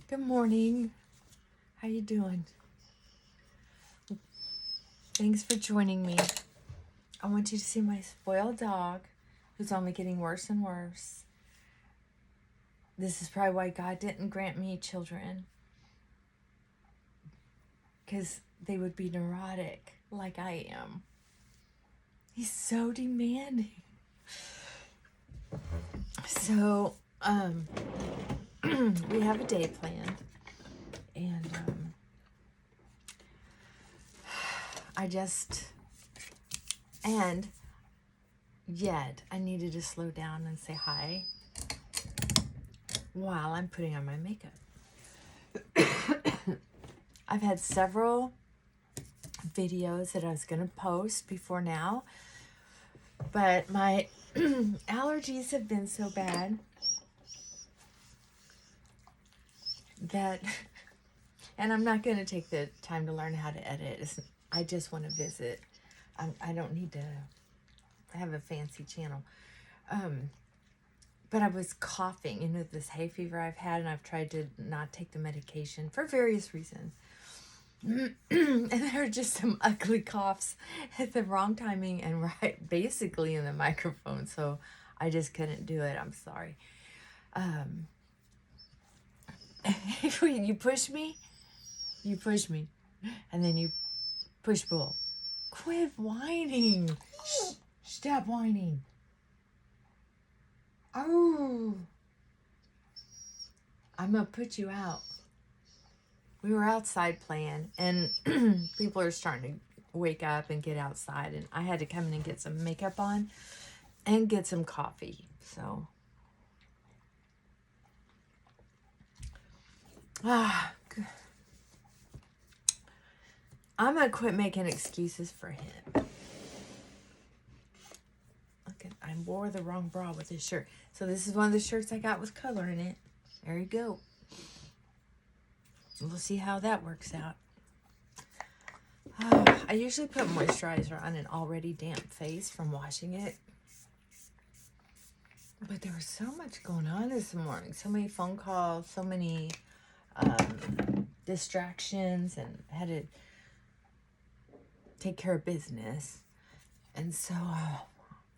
Good morning. How you doing? Thanks for joining me. I want you to see my spoiled dog who's only getting worse and worse. This is probably why God didn't grant me children, because they would be neurotic like I am. He's so demanding. So, we have a day planned, and yet I needed to slow down and say hi while I'm putting on my makeup. I've had several videos that I was going to post before now, but my allergies have been so bad that, and I'm not going to take the time to learn how to edit. I just want to visit. I don't need to have a fancy channel. But I was coughing, this hay fever I've had, and I've tried to not take the medication for various reasons. And there are just some ugly coughs at the wrong timing and basically in the microphone. So I just couldn't do it. I'm sorry. You push me, and then you push pull. Quit whining. Stop whining. Oh, I'm gonna put you out. We were outside playing, and people are starting to wake up and get outside, and I had to come in and get some makeup on and get some coffee. So, I'm gonna quit making excuses for him. Look, I wore the wrong bra with this shirt. So this is one of the shirts I got with color in it. There you go. We'll see how that works out. I usually put moisturizer on an already damp face from washing it. But there was so much going on this morning. So many phone calls, so many distractions, and had to take care of business. And so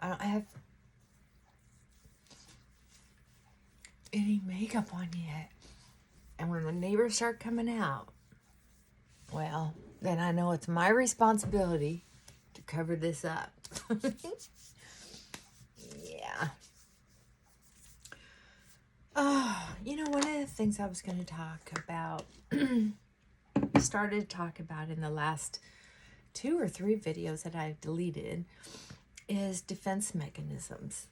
I don't have any makeup on yet. And when the neighbors start coming out, well, then I know it's my responsibility to cover this up. Yeah. One of the things I was going to talk about, started to talk about in the last 2 or 3 videos that I've deleted, is defense mechanisms.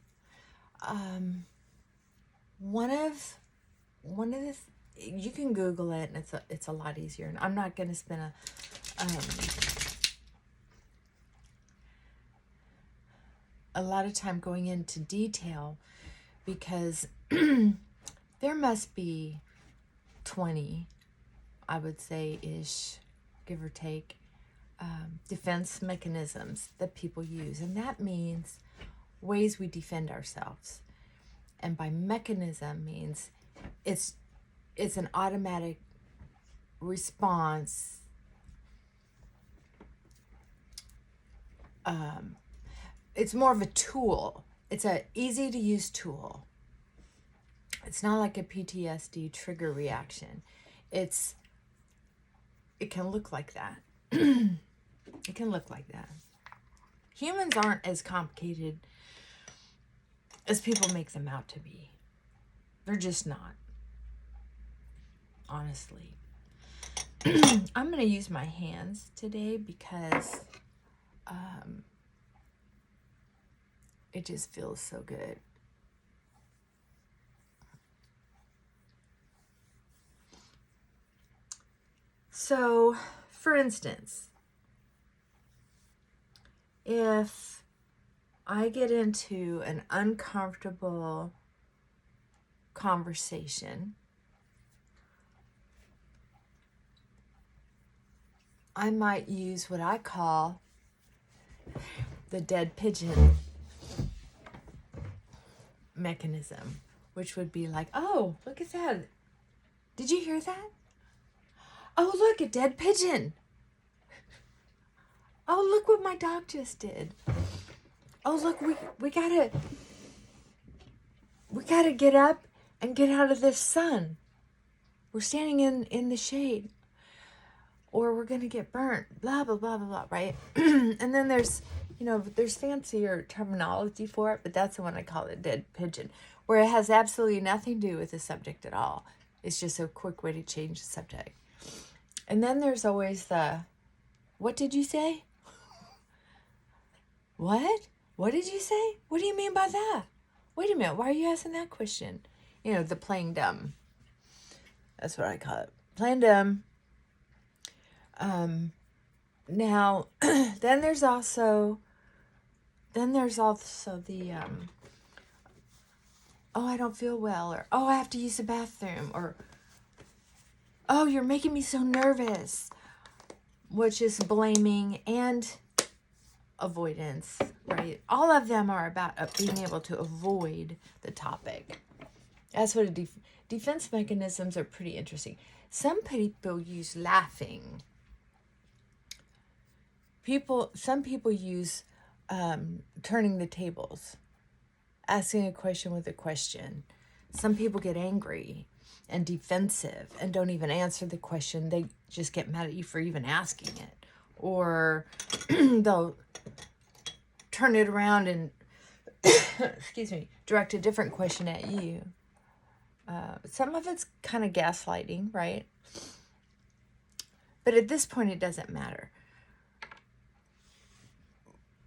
One of the you can Google it, and it's a lot easier. And I'm not going to spend a lot of time going into detail, because there must be 20, I would say, ish, give or take, defense mechanisms that people use. And that means ways we defend ourselves. And by mechanism means it's an automatic response. It's more of a tool. It's an easy to use tool. It's not like a PTSD trigger reaction. It can look like that. It can look like that. Humans aren't as complicated as people make them out to be. They're just not. Honestly. I'm going to use my hands today because it just feels so good. So, for instance, if I get into an uncomfortable conversation, I might use what I call the dead pigeon mechanism, which would be like, oh, look at that. Did you hear that? Oh, look, a dead pigeon. Oh, look what my dog just did. Oh, look, we gotta get up and get out of this sun. We're standing in the shade, or we're gonna get burnt. Blah blah blah blah blah. Right? And then there's there's fancier terminology for it, but that's the one I call it, dead pigeon, where it has absolutely nothing to do with the subject at all. It's just a quick way to change the subject. And then there's always the, what did you say? What? What did you say? What do you mean by that? Wait a minute, why are you asking that question? The playing dumb. That's what I call it. Playing dumb. Now, then there's also the, oh, I don't feel well, or, oh, I have to use the bathroom, or, oh, you're making me so nervous, which is blaming and avoidance, right? All of them are about being able to avoid the topic. That's what defense mechanisms are pretty interesting. Some people use laughing. Some people use turning the tables, asking a question with a question. Some people get angry and defensive and don't even answer the question. They just get mad at you for even asking it. Or they'll turn it around and, excuse me, direct a different question at you. Some of it's kind of gaslighting, right? But at this point, it doesn't matter.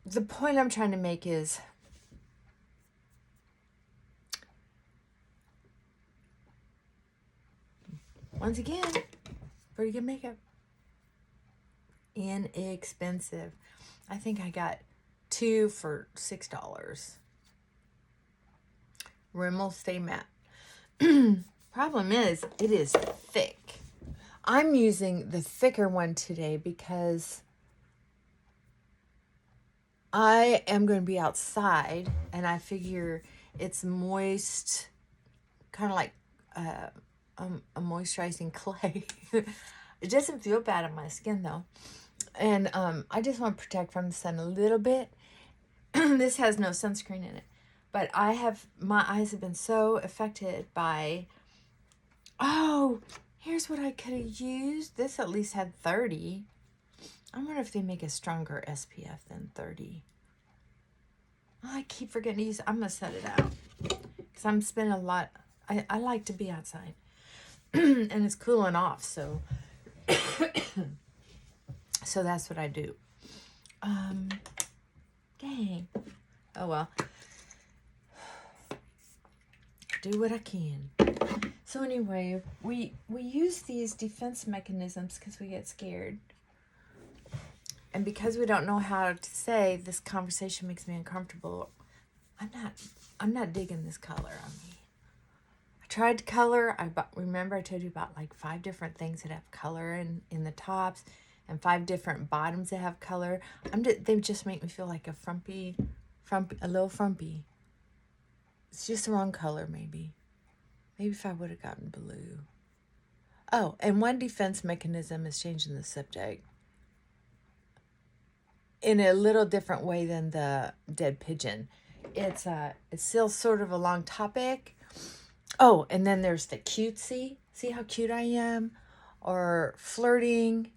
The point I'm trying to make is, once again, pretty good makeup. Inexpensive. I think I got 2 for $6. Rimmel Stay Matte. Problem is, it is thick. I'm using the thicker one today because I am going to be outside, and I figure it's moist, kind of like a moisturizing clay. It doesn't feel bad on my skin though. And I just want to protect from the sun a little bit. This has no sunscreen in it. But my eyes have been so affected by, oh, here's what I could have used. This at least had 30. I wonder if they make a stronger SPF than 30. Oh, I keep forgetting to use it. I'm going to set it out. Because I'm spending a lot. I like to be outside. And it's cooling off, so. So that's what I do. Dang. Oh, well. Do what I can. So anyway, we use these defense mechanisms because we get scared. And because we don't know how to say, this conversation makes me uncomfortable. I'm not digging this color on me. I tried to color. Remember I told you about like 5 different things that have color in the tops, and 5 different bottoms that have color. They just make me feel like a little frumpy. It's just the wrong color, maybe. Maybe if I would have gotten blue. Oh, and one defense mechanism is changing the subject in a little different way than the dead pigeon. It's still sort of a long topic. Oh, and then there's the cutesy. See how cute I am? Or flirting.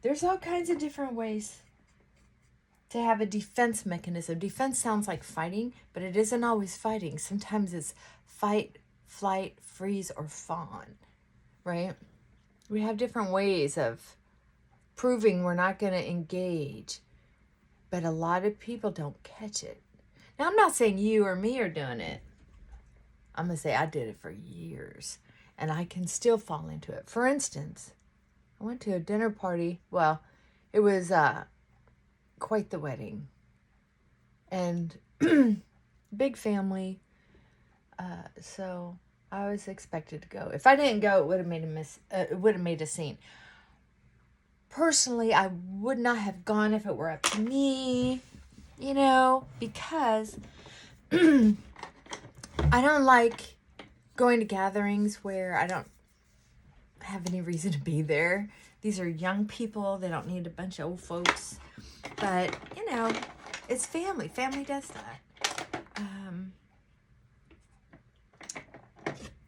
There's all kinds of different ways to have a defense mechanism. Defense sounds like fighting, but it isn't always fighting. Sometimes it's fight, flight, freeze, or fawn, right? We have different ways of proving we're not going to engage, but a lot of people don't catch it. Now, I'm not saying you or me are doing it. I'm going to say I did it for years, and I can still fall into it. For instance, I went to a dinner party. Well, it was quite the wedding, and big family. So I was expected to go. If I didn't go, it would have made a scene. Personally, I would not have gone if it were up to me, because I don't like going to gatherings where I don't have any reason to be there. These are young people. They don't need a bunch of old folks. But, you know, it's family. Family does that.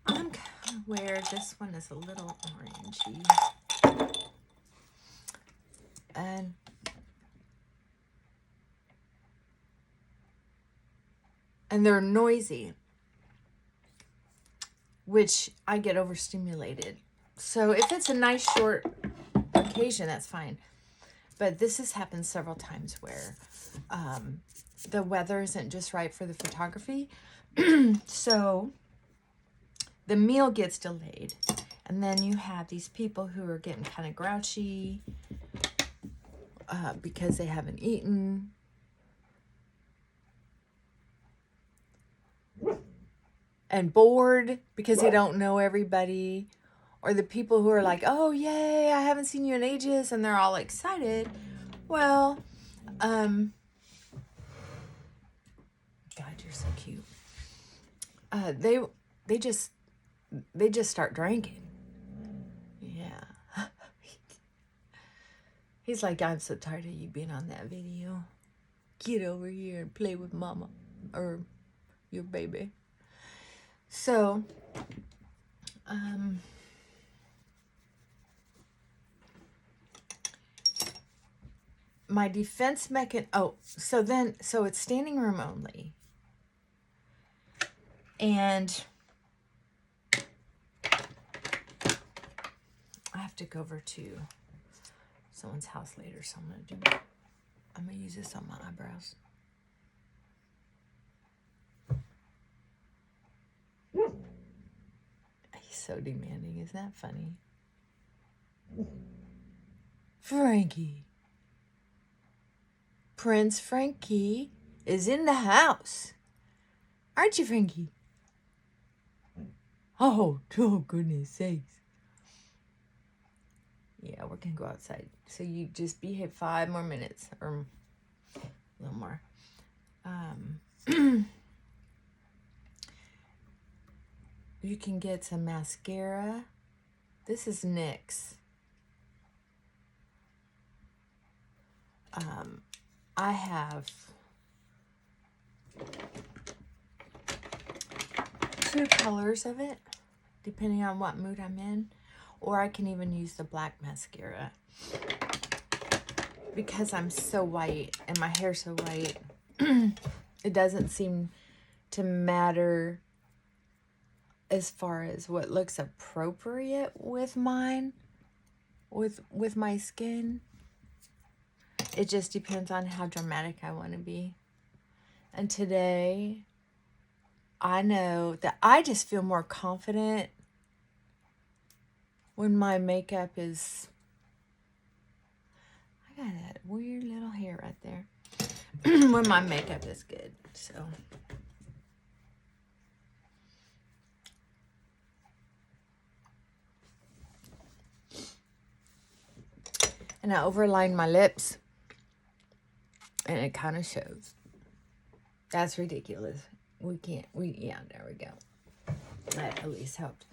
I'm kind of aware this one is a little orangey. And they're noisy, which I get overstimulated. So if it's a nice short occasion, that's fine. But this has happened several times where the weather isn't just right for the photography. So the meal gets delayed. And then you have these people who are getting kind of grouchy because they haven't eaten. And bored because they don't know everybody. Or the people who are like, oh, yay, I haven't seen you in ages. And they're all excited. Well, God, you're so cute. They just start drinking. Yeah. He's like, I'm so tired of you being on that video. Get over here and play with mama or your baby. So, my defense mechanism, so it's standing room only. And I have to go over to someone's house later, so I'm going to use this on my eyebrows. He's so demanding. Isn't that funny? Frankie. Prince Frankie is in the house. Aren't you, Frankie? Oh, goodness sakes. Yeah, we're going to go outside. So you just be here 5 more minutes or a little more. You can get some mascara. This is NYX. I have 2 colors of it, depending on what mood I'm in. Or I can even use the black mascara. Because I'm so white and my hair's so white, it doesn't seem to matter as far as what looks appropriate with mine, with my skin. It just depends on how dramatic I want to be. And today, I know that I just feel more confident when my makeup is... I got that weird little hair right there. When my makeup is good, so... And I overlined my lips. And it kind of shows. That's ridiculous. Yeah, there we go. That at least helped.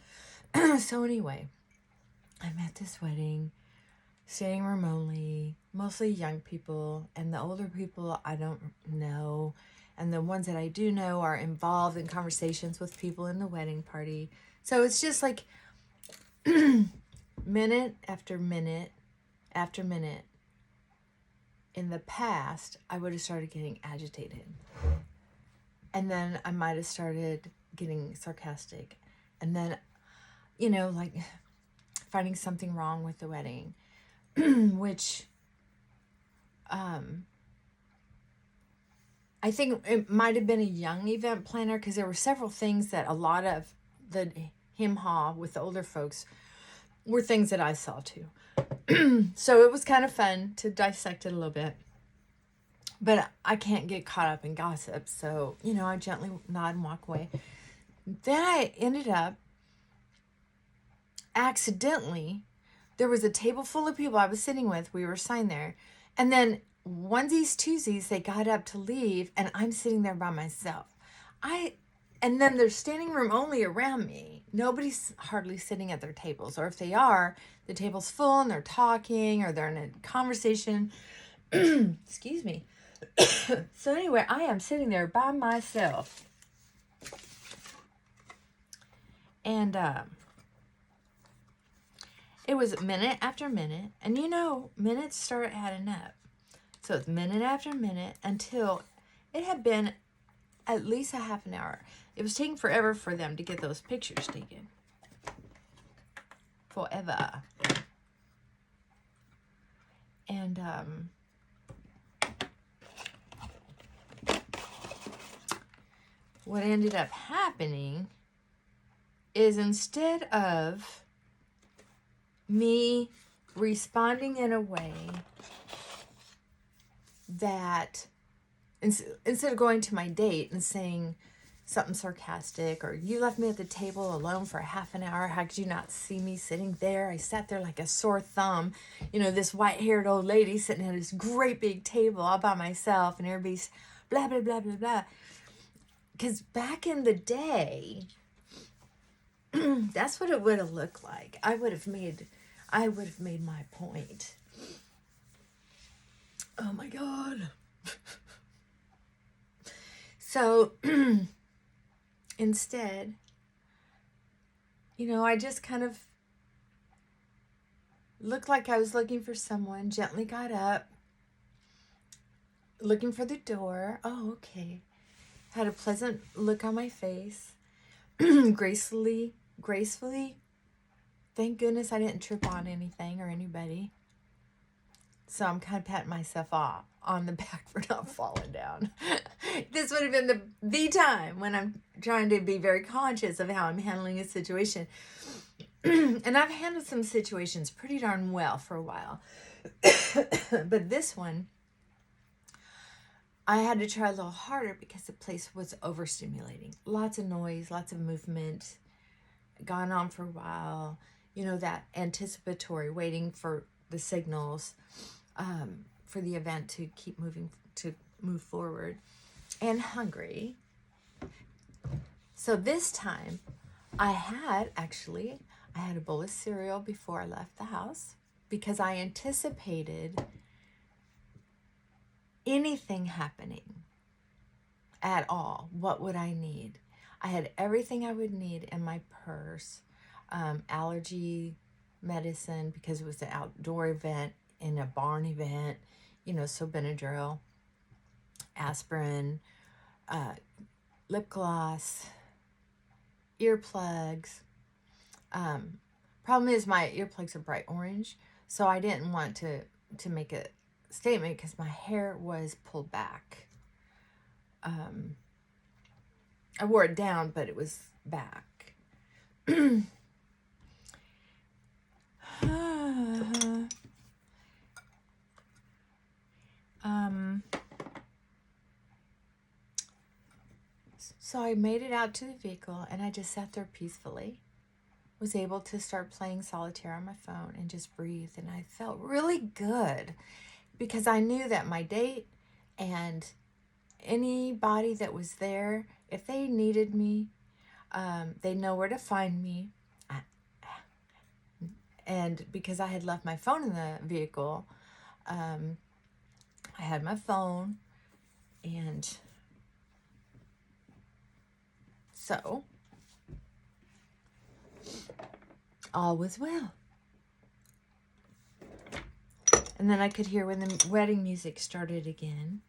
So anyway, I'm at this wedding, standing room only, mostly young people, and the older people I don't know. And the ones that I do know are involved in conversations with people in the wedding party. So it's just like minute after minute after minute. In the past, I would have started getting agitated. And then I might have started getting sarcastic. And then, like finding something wrong with the wedding. Which, I think it might have been a young event planner because there were several things that a lot of the him-haw with the older folks were things that I saw too. So it was kind of fun to dissect it a little bit. But I can't get caught up in gossip. So, I gently nod and walk away. Then I ended up accidentally, there was a table full of people I was sitting with. We were assigned there. And then onesies, twosies, they got up to leave. And I'm sitting there by myself. I And then there's standing room only around me. Nobody's hardly sitting at their tables. Or if they are, the table's full and they're talking or they're in a conversation. Excuse me. So anyway, I am sitting there by myself. And it was minute after minute. And you know, minutes start adding up. So it's minute after minute until it had been at least a half an hour. It was taking forever for them to get those pictures taken. Forever. And what ended up happening is instead of me responding in a way that instead of going to my date and saying something sarcastic or you left me at the table alone for a half an hour, how could you not see me sitting there? I sat there like a sore thumb, you know, this white-haired old lady sitting at this great big table all by myself, and everybody's blah blah blah blah blah. Because back in the day, that's what it would have looked like. I would have made my point. Oh my God. So instead, you know, I just kind of looked like I was looking for someone, gently got up, looking for the door. Oh, okay. Had a pleasant look on my face, gracefully. Thank goodness I didn't trip on anything or anybody. So I'm kind of patting myself off on the back for not falling down. This would have been the time when I'm trying to be very conscious of how I'm handling a situation. And I've handled some situations pretty darn well for a while. But this one, I had to try a little harder because the place was overstimulating. Lots of noise, lots of movement, gone on for a while. You know, that anticipatory, waiting for the signals for the event to keep move forward, and hungry. So this time, I had a bowl of cereal before I left the house because I anticipated anything happening at all. What would I need? I had everything I would need in my purse. Allergy medicine because it was an outdoor event in a barn event, you know, so Benadryl, aspirin, lip gloss, earplugs. Problem is my earplugs are bright orange, so I didn't want to make a statement because my hair was pulled back. I wore it down, but it was back. So I made it out to the vehicle and I just sat there peacefully, was able to start playing solitaire on my phone and just breathe. And I felt really good because I knew that my date and anybody that was there, if they needed me, they know where to find me. And because I had left my phone in the vehicle, I had my phone, and so all was well. And then I could hear when the wedding music started again,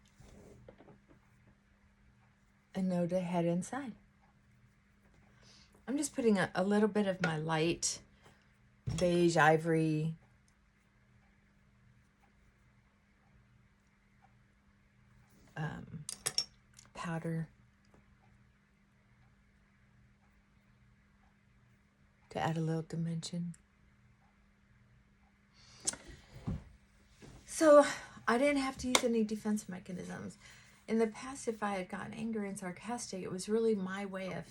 and know to head inside. I'm just putting a little bit of my light beige ivory powder to add a little dimension. So I didn't have to use any defense mechanisms. In the past, if I had gotten angry and sarcastic, it was really my way of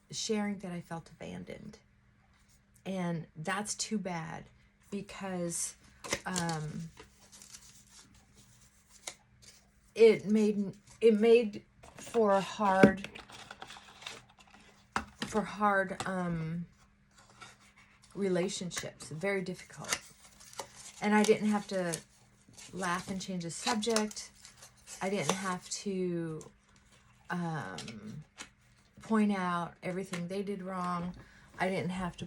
sharing that I felt abandoned. And that's too bad because it made for hard for hard relationships. Very difficult. And I didn't have to laugh and change the subject. I didn't have to point out everything they did wrong. I didn't have to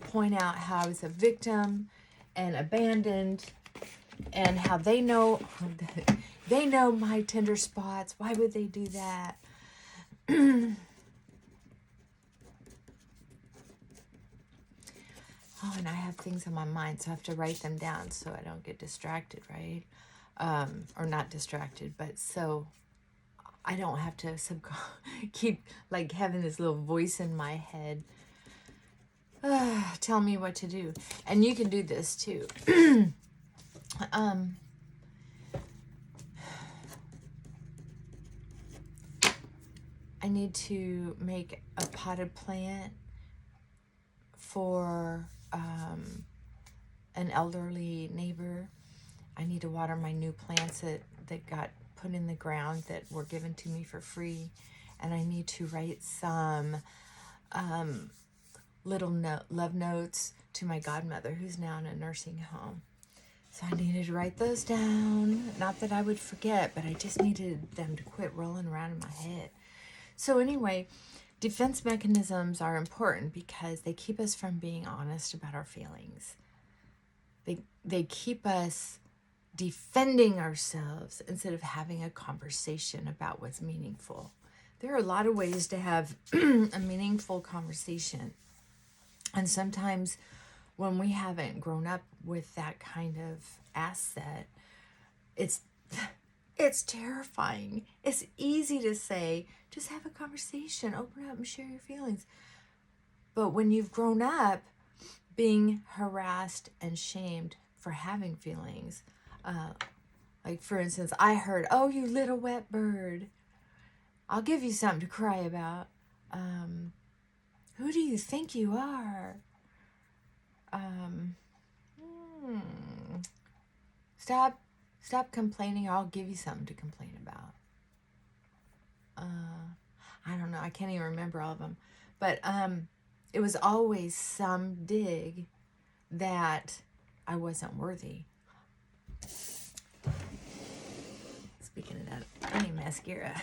point out how I was a victim and abandoned, and how they know my tender spots. Why would they do that? Oh, and I have things on my mind, so I have to write them down so I don't get distracted, right? Or not distracted, but so I don't have to keep like having this little voice in my head tell me what to do. And you can do this too. I need to make a potted plant for an elderly neighbor. I need to water my new plants that got put in the ground that were given to me for free. And I need to write some little love notes to my godmother, who's now in a nursing home. So I needed to write those down. Not that I would forget, but I just needed them to quit rolling around in my head. So anyway, defense mechanisms are important because they keep us from being honest about our feelings. They keep us defending ourselves instead of having a conversation about what's meaningful. There are a lot of ways to have a meaningful conversation. And sometimes when we haven't grown up with that kind of asset, it's terrifying. It's easy to say, just have a conversation, open up and share your feelings. But when you've grown up being harassed and shamed for having feelings, like for instance, I heard, oh, you little wet bird, I'll give you something to cry about. Who do you think you are? Stop complaining, or I'll give you something to complain about. I don't know. I can't even remember all of them. But it was always some dig that I wasn't worthy. Speaking of that, I need mascara.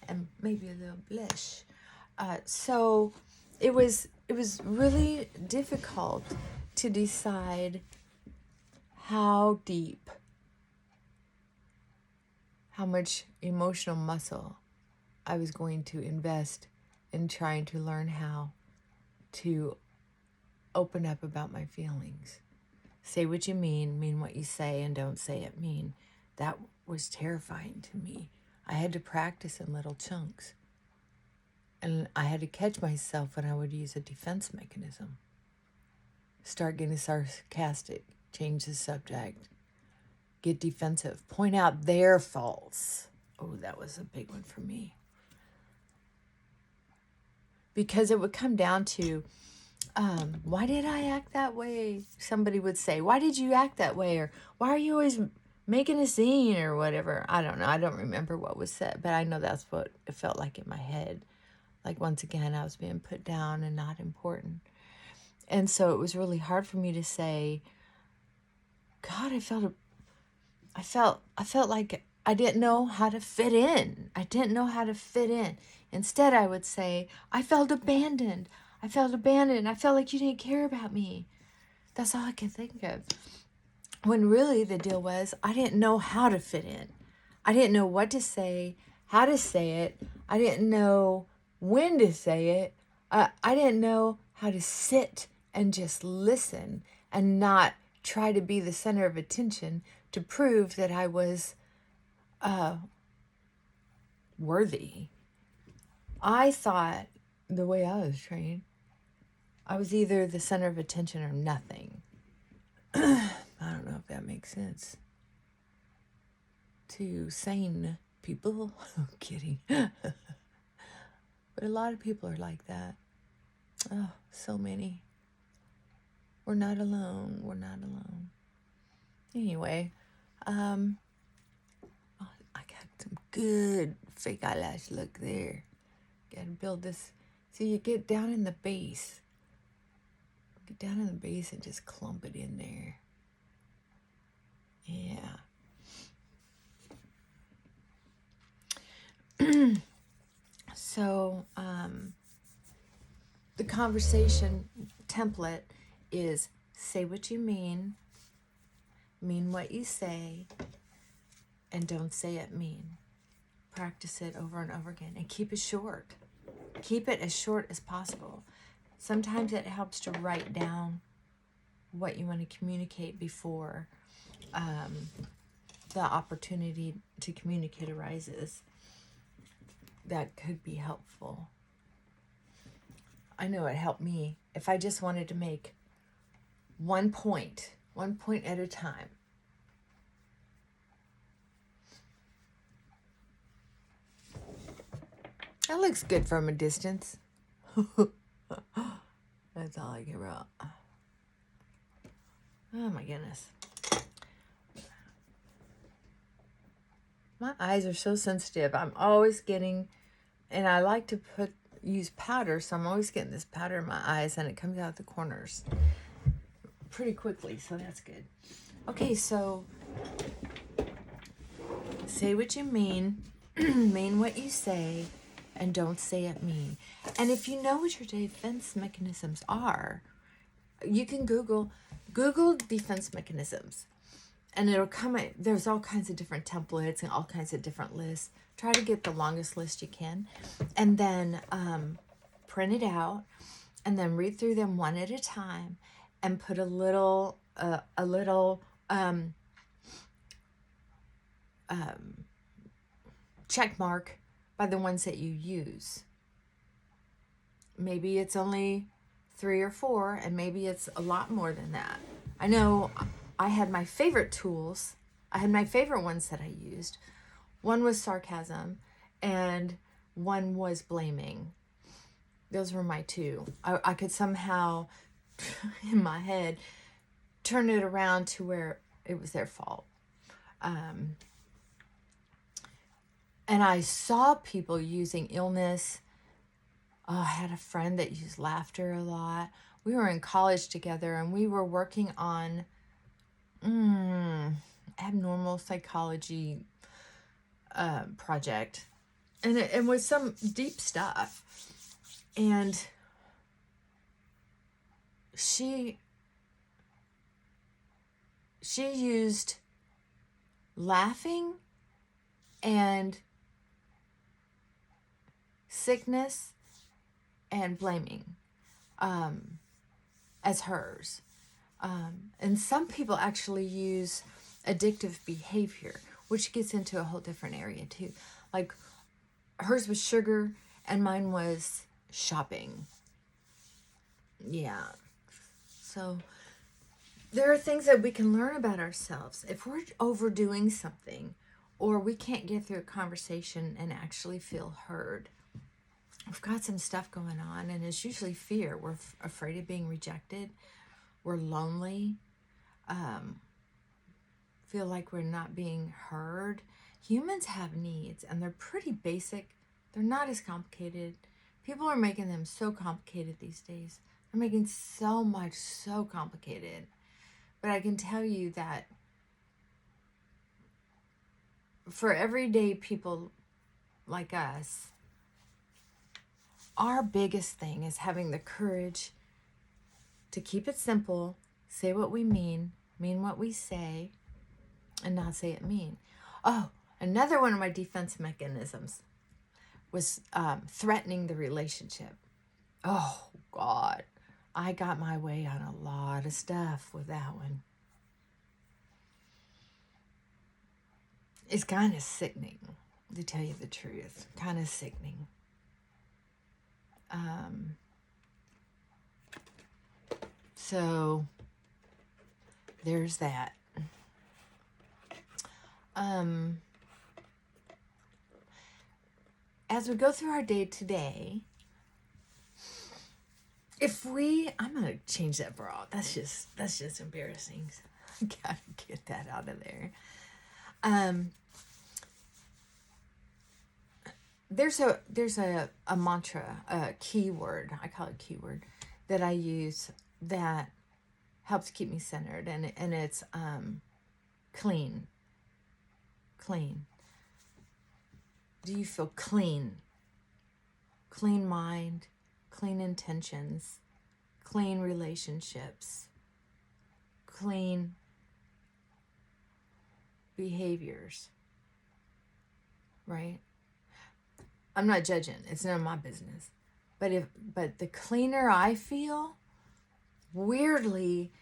And maybe a little blush. So it was really difficult to decide how deep, how much emotional muscle I was going to invest in trying to learn how to open up about my feelings. Say what you mean what you say, and don't say it mean. That was terrifying to me. I had to practice in little chunks. And I had to catch myself when I would use a defense mechanism. Start getting sarcastic, change the subject, get defensive, point out their faults. Oh, that was a big one for me. Because it would come down to, why did I act that way? Somebody would say, why did you act that way? Or why are you always making a scene or whatever? I don't know. I don't remember what was said, but I know that's what it felt like in my head. Like, once again, I was being put down and not important. And so it was really hard for me to say, God, I felt like I didn't know how to fit in. I didn't know how to fit in. Instead, I would say, I felt abandoned. I felt like you didn't care about me. That's all I could think of. When really the deal was, I didn't know how to fit in. I didn't know what to say, how to say it. I didn't know when to say it. I didn't know how to sit and just listen and not try to be the center of attention to prove that I was worthy. I thought, the way I was trained, I was either the center of attention or nothing. I don't know if that makes sense to sane people. I'm kidding. But a lot of people are like that. Oh, so many. We're not alone. We're not alone. Anyway, I got some good fake eyelash look there. Gotta build this. So you get down in the base. Get down in the base and just clump it in there. Yeah. So, the conversation template is say what you mean what you say, and don't say it mean. Practice it over and over again and keep it short. Keep it as short as possible. Sometimes it helps to write down what you want to communicate before the opportunity to communicate arises. That could be helpful. I know it helped me. If I just wanted to make one point at a time. That looks good from a distance. That's all I care about. Oh my goodness. My eyes are so sensitive. I'm always getting, and I like to use powder, so I'm always getting this powder in my eyes, and it comes out the corners pretty quickly, so that's good. Okay, so say what you mean what you say, and don't say it mean. And if you know what your defense mechanisms are, you can Google defense mechanisms. And it'll come, there's all kinds of different templates and all kinds of different lists. Try to get the longest list you can. And then print it out. And then read through them one at a time. And put a little check mark by the ones that you use. Maybe it's only 3 or 4. And maybe it's a lot more than that. I know I had my favorite tools. I had my favorite ones that I used. One was sarcasm and one was blaming. Those were my two. I could somehow, in my head, turn it around to where it was their fault. And I saw people using illness. I had a friend that used laughter a lot. We were in college together and we were working on abnormal psychology project, and it was some deep stuff, and she used laughing and sickness and blaming as hers. And some people actually use addictive behavior, which gets into a whole different area too. Like hers was sugar and mine was shopping. Yeah. So there are things that we can learn about ourselves. If we're overdoing something or we can't get through a conversation and actually feel heard, we've got some stuff going on, and it's usually fear. We're afraid of being rejected. We're lonely, feel like we're not being heard. Humans have needs, and they're pretty basic. They're not as complicated. People are making them so complicated these days. They're making so much so complicated. But I can tell you that for everyday people like us, our biggest thing is having the courage to keep it simple, say what we mean what we say, and not say it mean. Oh, another one of my defense mechanisms was threatening the relationship. Oh, God. I got my way on a lot of stuff with that one. It's kind of sickening, to tell you the truth. Kind of sickening. So there's that. As we go through our day today, I'm gonna change that bra. That's just embarrassing. I gotta get that out of there. there's a mantra, a keyword, I call it keyword, that I use that helps keep me centered, and it's clean. Clean. Do you feel clean? Clean mind, clean intentions, clean relationships, clean behaviors, right? I'm not judging. It's none of my business. But the cleaner I feel, weirdly,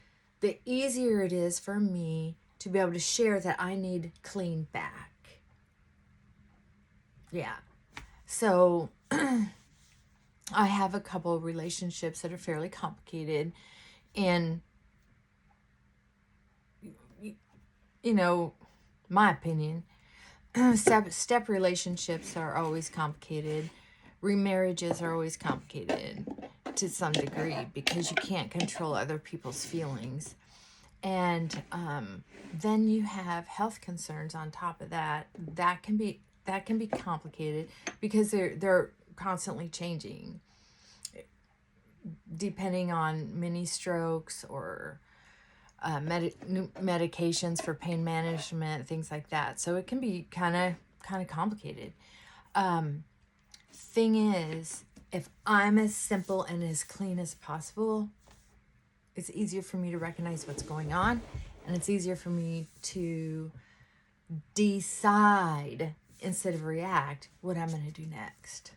the easier it is for me to be able to share that I need clean back. Yeah. So I have a couple of relationships that are fairly complicated, and you know, my opinion, step relationships are always complicated. Remarriages are always complicated to some degree because you can't control other people's feelings. And then you have health concerns on top of that. That can be complicated because they're constantly changing, depending on mini strokes or medications for pain management, things like that. So it can be kind of complicated. Thing is, if I'm as simple and as clean as possible, it's easier for me to recognize what's going on, and it's easier for me to decide instead of react what I'm going to do next.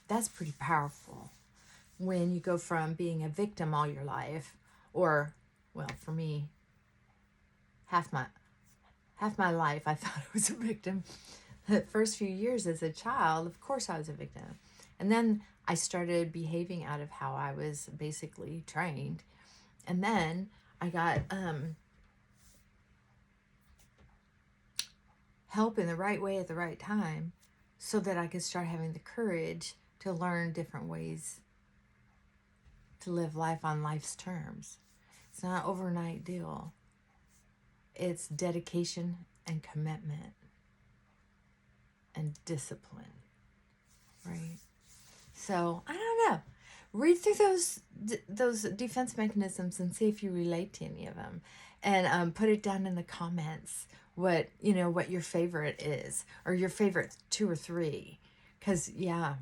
That's pretty powerful when you go from being a victim all your life, or, well, for me, half my life I thought I was a victim. The first few years as a child, of course I was a victim. And then I started behaving out of how I was basically trained. And then I got help in the right way at the right time so that I could start having the courage to learn different ways to live life on life's terms. It's not an overnight deal. It's dedication and commitment and discipline, right? So, I don't know. Read through those defense mechanisms and see if you relate to any of them. And put it down in the comments what your favorite is, or your favorite 2 or 3. Because, yeah,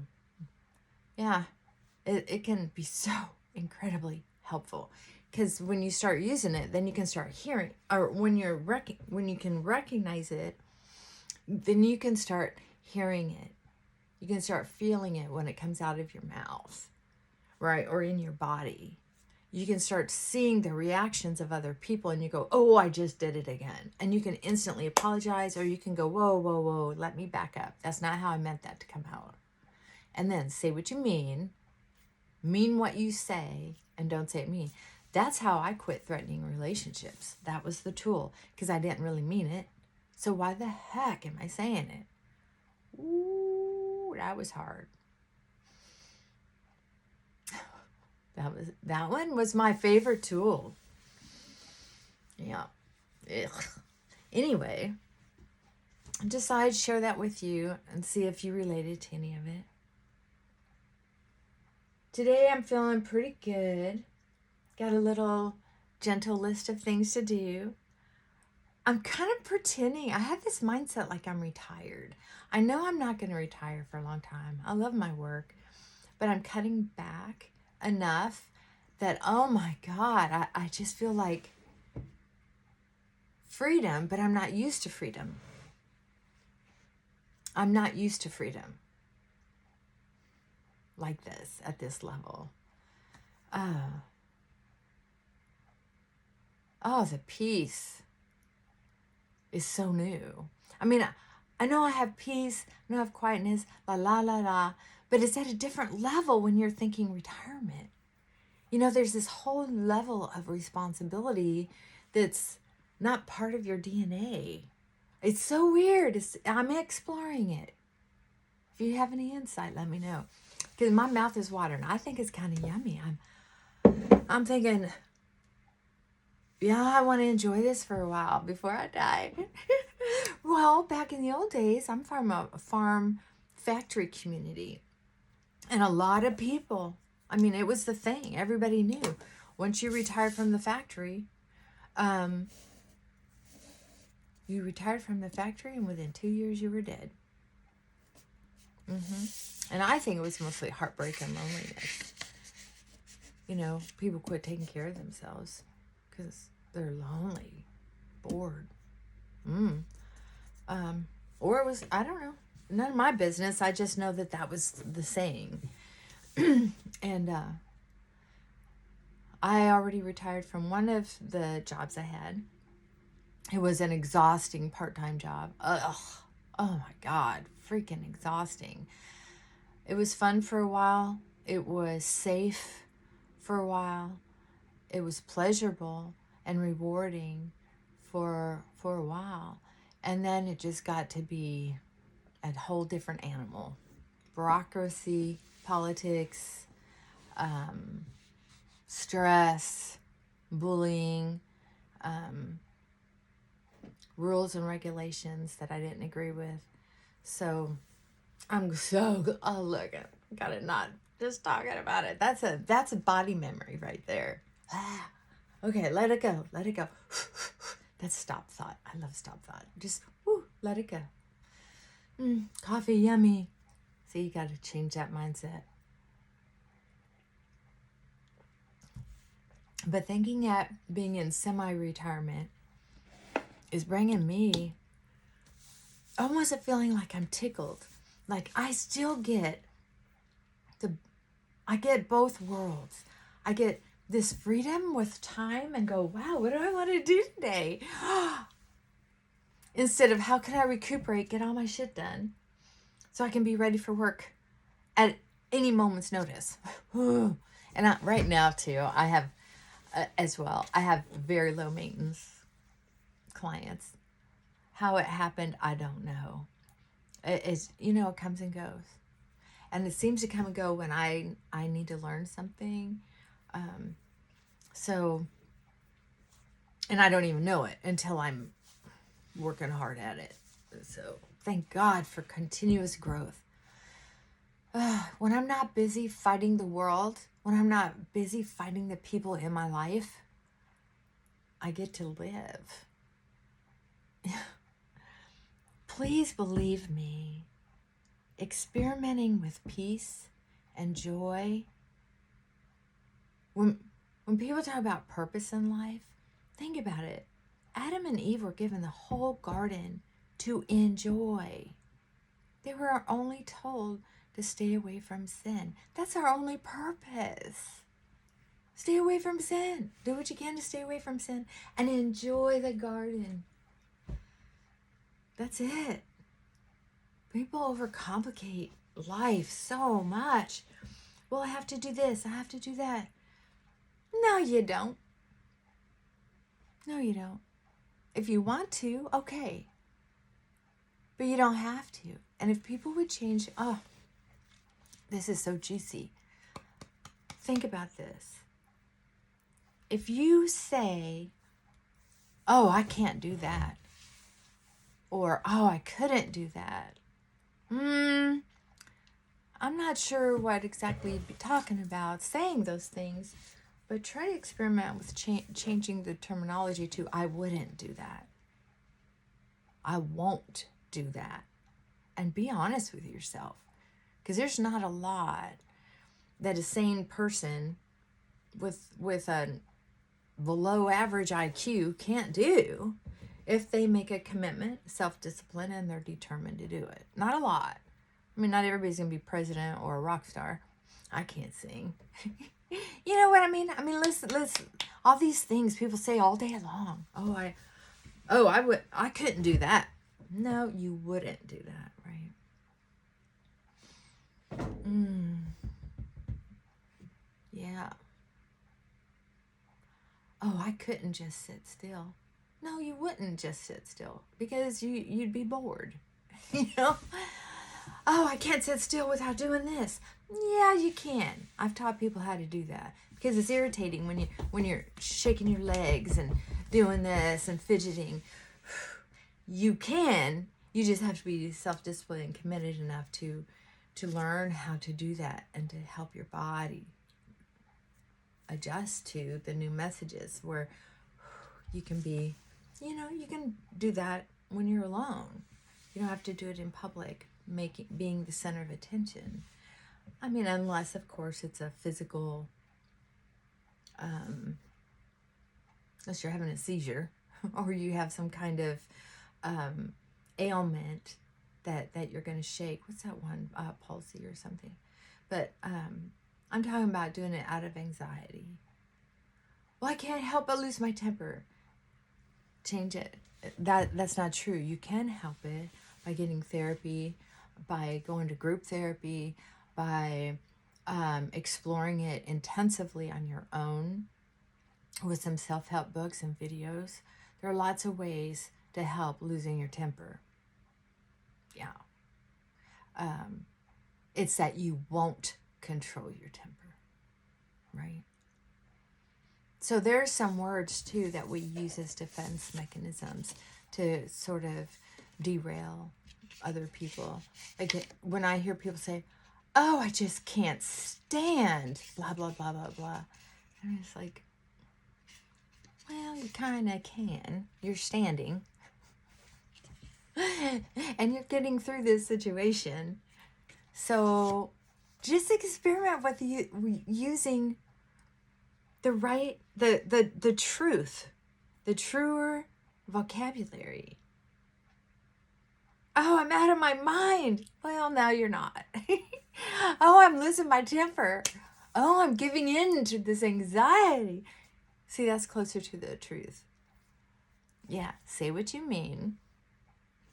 it can be so incredibly helpful. Because when you start using it, then you can start hearing, or when you can recognize it, then you can start hearing it. You can start feeling it when it comes out of your mouth, right? Or in your body. You can start seeing the reactions of other people, and you go, oh, I just did it again. And you can instantly apologize, or you can go, whoa, let me back up. That's not how I meant that to come out. And then say what you mean what you say, and don't say it mean. That's how I quit threatening relationships. That was the tool, because I didn't really mean it. So why the heck am I saying it? Ooh, that was hard. That one was my favorite tool. Yeah. Ugh. Anyway, I decided to share that with you and see if you related to any of it. Today I'm feeling pretty good. Got a little gentle list of things to do. I'm kind of pretending. I have this mindset like I'm retired. I know I'm not going to retire for a long time. I love my work, but I'm cutting back enough that, oh my God, I just feel like freedom, but I'm not used to freedom. I'm not used to freedom like this, at this level. The peace is so new. I mean, I know I have peace, I know I have quietness, but it's at a different level when you're thinking retirement. There's this whole level of responsibility that's not part of your DNA. It's so weird. I'm exploring it. If you have any insight, let me know. Because my mouth is watering. I think it's kind of yummy. I'm thinking, yeah, I want to enjoy this for a while before I die. Well, back in the old days, I'm from a farm factory community. And a lot of people, I mean, it was the thing. Everybody knew. Once you retired from the factory, you retired from the factory and within 2 years you were dead. And I think it was mostly heartbreak and loneliness. You know, people quit taking care of themselves because they're lonely, bored. Or it was, I don't know, none of my business. I just know that that was the saying. And I already retired from one of the jobs I had. It was an exhausting part-time job. Ugh. Oh my God, freaking exhausting. It was fun for a while. It was safe for a while. It was pleasurable and rewarding for a while. And then it just got to be a whole different animal. Bureaucracy, politics, stress, bullying, rules and regulations that I didn't agree with. So I'm so, oh look, I got it, not just talking about it. That's a body memory right there. Okay, let it go, let it go. That's stop thought. I love stop thought. Just let it go. Coffee, yummy. See, you got to change that mindset. But thinking that being in semi-retirement is bringing me almost a feeling like I'm tickled. Like I still get I get both worlds. I get this freedom with time and go, wow, what do I want to do today? Instead of how can I recuperate, get all my shit done so I can be ready for work at any moment's notice. And right now too, I have as well, I have very low maintenance clients. How it happened, I don't know. It's, you know, it comes and goes. And it seems to come and go when I need to learn something. So, and I don't even know it until I'm working hard at it. So thank God for continuous growth. When I'm not busy fighting the world, when I'm not busy fighting the people in my life, I get to live. Please believe me, experimenting with peace and joy. When people talk about purpose in life, think about it. Adam and Eve were given the whole garden to enjoy. They were only told to stay away from sin. That's our only purpose. Stay away from sin. Do what you can to stay away from sin and enjoy the garden. That's it. People overcomplicate life so much. Well, I have to do this. I have to do that. No, you don't. No, you don't. If you want to, okay. But you don't have to. And if people would change, this is so juicy. Think about this. If you say, oh, I can't do that. Or, oh, I couldn't do that. I'm not sure what exactly you'd be talking about saying those things, but try to experiment with changing the terminology to, I wouldn't do that. I won't do that. And be honest with yourself. Because there's not a lot that a sane person with a below average IQ can't do if they make a commitment, self-discipline, and they're determined to do it. Not a lot. I mean, not everybody's going to be president or a rock star. I can't sing. You know what I mean? I mean, listen, all these things people say all day long. I couldn't do that. No, you wouldn't do that, right? Yeah. Oh, I couldn't just sit still. No, you wouldn't just sit still because you'd be bored. You know? Oh, I can't sit still without doing this. Yeah, you can. I've taught people how to do that because it's irritating when you're shaking your legs and doing this and fidgeting. You can. You just have to be self-disciplined and committed enough to learn how to do that and to help your body adjust to the new messages, where you can be, you can do that when you're alone. You don't have to do it in public, being the center of attention. I mean, unless, of course, it's a physical, unless you're having a seizure or you have some kind of ailment that you're going to shake. What's that one? Palsy or something. But I'm talking about doing it out of anxiety. Well, I can't help but lose my temper. Change it. That's not true. You can help it by getting therapy, by going to group therapy, by exploring it intensively on your own with some self-help books and videos. There are lots of ways to help losing your temper. Yeah. It's that you won't control your temper, right? So there's some words too that we use as defense mechanisms to sort of derail other people. Like when I hear people say, "Oh, I just can't stand blah, blah, blah, blah, blah." I'm just like, well, you kind of can. You're standing. And you're getting through this situation. So just experiment with using the right, the truth, the truer vocabulary. Oh, I'm out of my mind. Well, now you're not. Oh, I'm losing my temper. Oh, I'm giving in to this anxiety. See, that's closer to the truth. Yeah, say what you mean.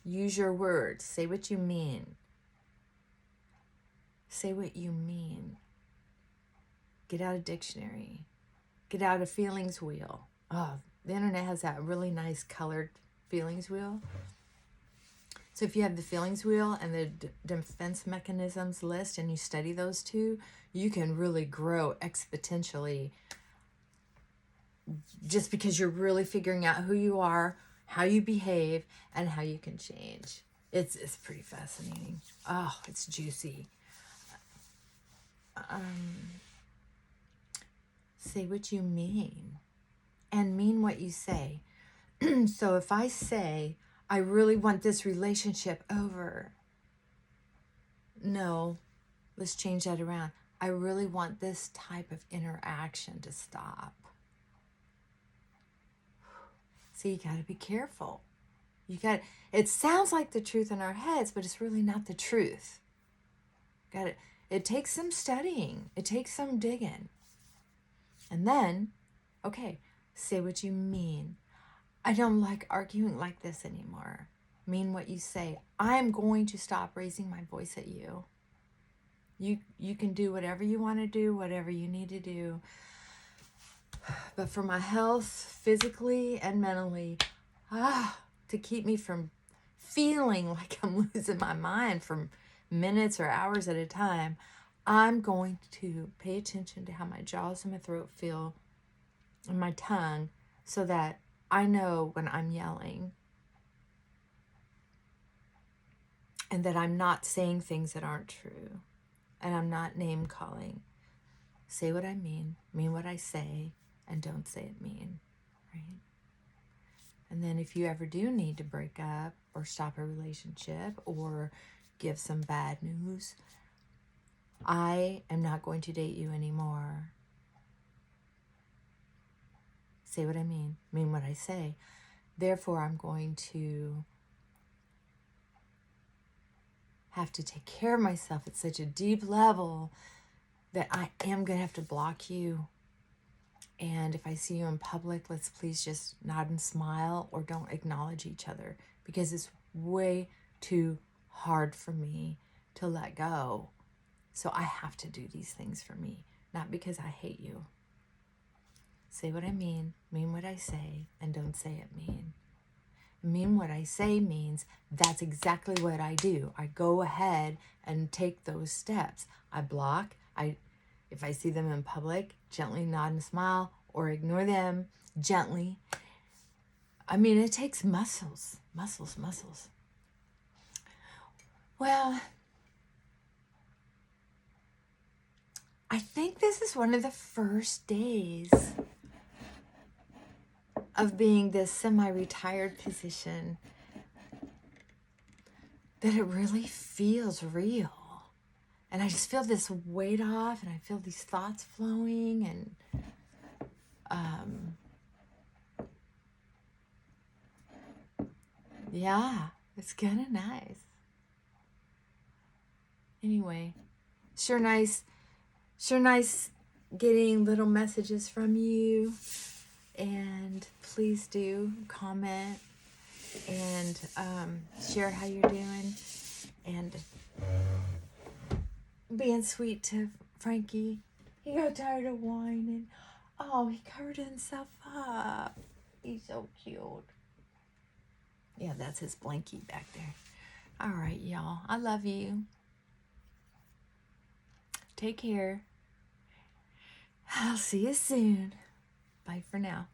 Use your words. Say what you mean. Say what you mean. Get out a dictionary. Get out a feelings wheel. Oh, the internet has that really nice colored feelings wheel. So if you have the feelings wheel and the defense mechanisms list and you study those two, you can really grow exponentially, just because you're really figuring out who you are, how you behave, and how you can change. It's pretty fascinating. Oh, it's juicy. Say what you mean and mean what you say. So if I say, I really want this relationship over. No, let's change that around. I really want this type of interaction to stop. So you got to be careful. It sounds like the truth in our heads, but it's really not the truth. It takes some studying. It takes some digging. And then, okay, say what you mean. I don't like arguing like this anymore. Mean what you say. I'm going to stop raising my voice at you. You can do whatever you want to do, whatever you need to do. But for my health, physically and mentally, to keep me from feeling like I'm losing my mind for minutes or hours at a time, I'm going to pay attention to how my jaws and my throat feel and my tongue, so that I know when I'm yelling and that I'm not saying things that aren't true, and I'm not name calling. Say what I mean what I say, and don't say it mean, right? And then if you ever do need to break up or stop a relationship or give some bad news, I am not going to date you anymore. Say what I mean what I say. Therefore, I'm going to have to take care of myself at such a deep level that I am going to have to block you. And if I see you in public, let's please just nod and smile, or don't acknowledge each other, because it's way too hard for me to let go. So I have to do these things for me, not because I hate you. Say what I mean what I say, and don't say it mean. Mean what I say means that's exactly what I do. I go ahead and take those steps. I block. If I see them in public, gently nod and smile, or ignore them gently. I mean, it takes muscles. Well, I think this is one of the first days of being this semi-retired position that it really feels real. And I just feel this weight off, and I feel these thoughts flowing, and yeah, it's kind of nice. Anyway, sure nice getting little messages from you, and please do comment and share how you're doing, and being sweet to Frankie. He got tired of whining. Oh, he covered himself up. He's so cute. Yeah, that's his blankie back there. All right, y'all. I love you. Take care. I'll see you soon. Bye for now.